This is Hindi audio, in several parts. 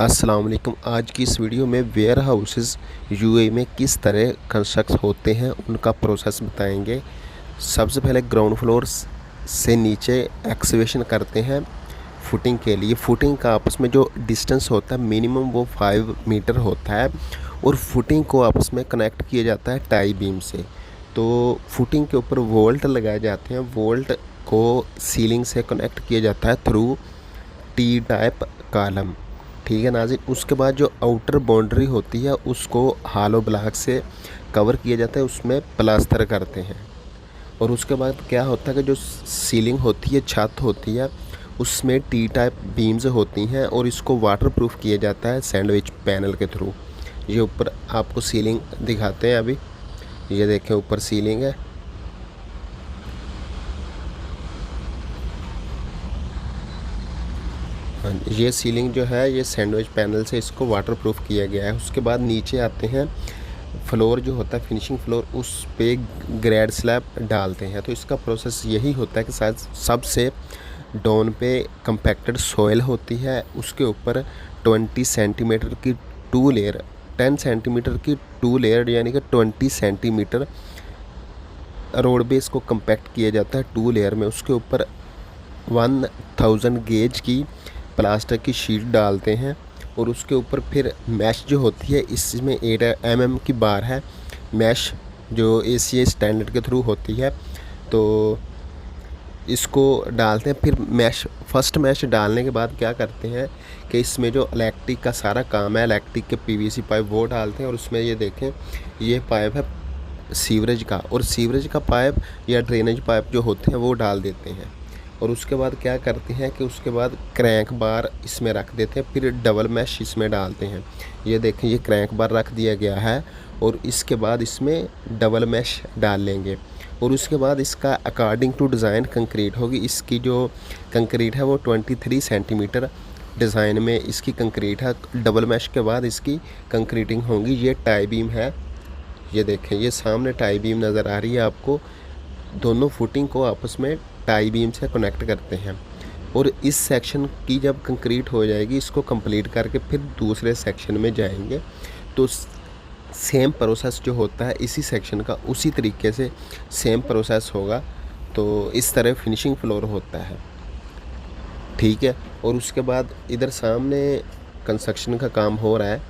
अस्सलाम वालेकुम। आज की इस वीडियो में वेयर हाउसेस यूएई में किस तरह कंस्ट्रक्ट होते हैं उनका प्रोसेस बताएंगे। सबसे पहले ग्राउंड फ्लोर से नीचे एक्सकेवेशन करते हैं फुटिंग के लिए। फुटिंग का आपस में जो डिस्टेंस होता है मिनिमम वो 5 मीटर होता है और फुटिंग को आपस में कनेक्ट किया जाता है टाई बीम से। तो फुटिंग के ऊपर वोल्ट लगाए जाते हैं। वोल्ट को सीलिंग से कनेक्ट किया जाता है थ्रू टी टाइप कॉलम। ठीक है नाज़रीन। उसके बाद जो आउटर बाउंड्री होती है उसको हालो ब्लॉक से कवर किया जाता है, उसमें प्लास्टर करते हैं। और उसके बाद क्या होता है कि जो सीलिंग होती है, छत होती है, उसमें टी टाइप बीम्स होती हैं और इसको वाटरप्रूफ किया जाता है सैंडविच पैनल के थ्रू। ये ऊपर आपको सीलिंग दिखाते हैं। अभी ये देखें ऊपर सीलिंग है। हाँ, ये सीलिंग जो है ये सैंडविच पैनल से इसको वाटरप्रूफ किया गया है। उसके बाद नीचे आते हैं, फ्लोर जो होता है फिनिशिंग फ्लोर, उस पे ग्रेड स्लैब डालते हैं। तो इसका प्रोसेस यही होता है कि शायद सबसे डाउन पे कंपैक्टेड सॉइल होती है, उसके ऊपर 20 सेंटीमीटर की 2 लेयर, 10 सेंटीमीटर की 2 लेयर यानी कि 20 सेंटीमीटर रोड बेस को कंपैक्ट किया जाता है 2 लेयर में। उसके ऊपर 1000 गेज की प्लास्टिक की शीट डालते हैं और उसके ऊपर फिर मैश जो होती है, इसमें 8 mm की बार है मैश जो ACA स्टैंडर्ड के थ्रू होती है। तो इसको डालते हैं। फिर मैश, फर्स्ट मैश डालने के बाद क्या करते हैं कि इसमें जो इलेक्ट्रिक का सारा काम है, इलेक्ट्रिक के PVC पाइप वो डालते हैं। और उसमें ये देखें, ये पाइप है सीवरेज का, और सीवरेज का पाइप या ड्रेनेज पाइप जो होते हैं वो डाल देते हैं। और उसके बाद क्या करते हैं कि उसके बाद क्रैंक बार इसमें रख देते हैं, फिर डबल मैश इसमें डालते हैं। ये देखें, ये क्रैंक बार रख दिया गया है और इसके बाद इसमें डबल मैश डाल लेंगे। और उसके बाद इसका अकॉर्डिंग टू डिज़ाइन कंक्रीट होगी। इसकी जो कंक्रीट है वो 23 सेंटीमीटर डिज़ाइन में इसकी कंक्रीट है। डबल मैश के बाद इसकी कंक्रीटिंग होगी। ये टाई बीम है, ये देखें, ये सामने टाई बीम नज़र आ रही है आपको। दोनों फुटिंग को आपस में टाई बीम से कनेक्ट करते हैं। और इस सेक्शन की जब कंक्रीट हो जाएगी, इसको कंप्लीट करके फिर दूसरे सेक्शन में जाएंगे। तो सेम प्रोसेस जो होता है इसी सेक्शन का, उसी तरीके से सेम प्रोसेस होगा। तो इस तरह फिनिशिंग फ्लोर होता है। ठीक है। और उसके बाद इधर सामने कंस्ट्रक्शन का काम हो रहा है,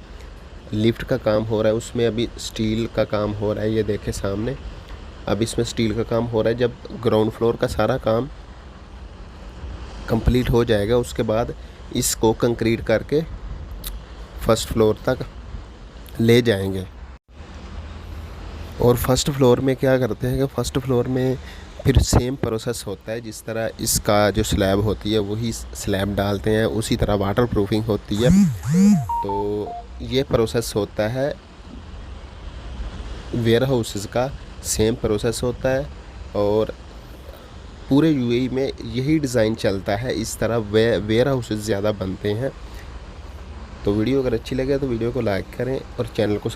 लिफ्ट का काम हो रहा है, उसमें अभी स्टील का काम हो रहा है। ये देखें सामने, अब इसमें स्टील का काम हो रहा है। जब ग्राउंड फ्लोर का सारा काम कंप्लीट हो जाएगा उसके बाद इसको कंक्रीट करके फर्स्ट फ्लोर तक ले जाएंगे। और फर्स्ट फ्लोर में क्या करते हैं कि फ़र्स्ट फ्लोर में फिर सेम प्रोसेस होता है। जिस तरह इसका जो स्लैब होती है वही स्लैब डालते हैं, उसी तरह वाटर प्रूफिंग होती है। तो ये प्रोसेस होता है वेयर हाउसेस का, सेम प्रोसेस होता है। और पूरे यूएई में यही डिज़ाइन चलता है, इस तरह वेयर हाउसेस ज़्यादा बनते हैं। तो वीडियो अगर अच्छी लगे तो वीडियो को लाइक करें और चैनल को